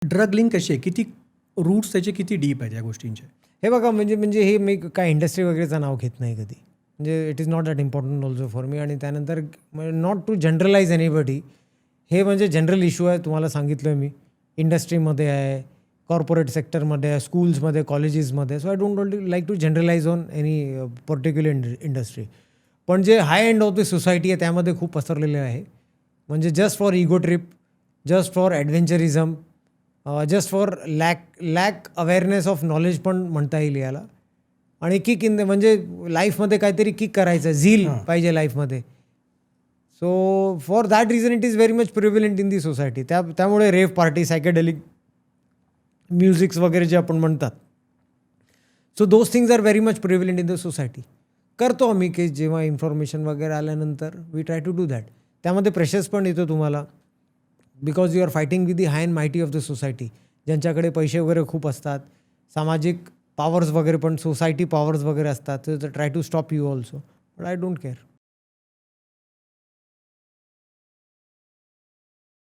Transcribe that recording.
Drug link कशी आहे? किती रूट्स त्याचे किती डीप आहेत या गोष्टींचे? हे बघा म्हणजे म्हणजे हे मी काय इंडस्ट्री वगैरेचं नाव घेत नाही कधी. म्हणजे it is not that important also for me. आणि त्यानंतर नॉट टू जनरलाइज एनीबडी. हे म्हणजे जनरल इश्यू आहे, तुम्हाला सांगितलं मी. इंडस्ट्रीमध्ये आहे, कॉर्पोरेट सेक्टरमध्ये आहे, स्कूल्समध्ये, कॉलेजेसमध्ये. So I don't like to generalize on any particular industry. पण जे high end of the society आहे त्यामध्ये खूप पसरलेले आहे. म्हणजे just for ego trip, just for adventurism, just for lack awareness of knowledge पण म्हणता येईल याला. आणि किक इन म्हणजे लाईफमध्ये काहीतरी किक करायचं, झील पाहिजे लाईफमध्ये. So for that reason it is very much prevalent in the society. त्यामुळे रेव्ह पार्टी, सायकेडेलिक म्युझिक्स वगैरे जे आपण म्हणतात, so those things are very much prevalent in the society. करतो आम्ही की जेव्हा इन्फॉर्मेशन वगैरे आल्यानंतर we try to do that. त्यामध्ये प्रेशर्स पण येतो तुम्हाला, because you are fighting with the high and mighty of the society. ज्यांच्याकडे पैसे वगैरे खूप असतात, सामाजिक पॉवर्स वगैरे पण, सोसायटी पॉवर्स वगैरे असतात, तर try to stop you also. But I don't care.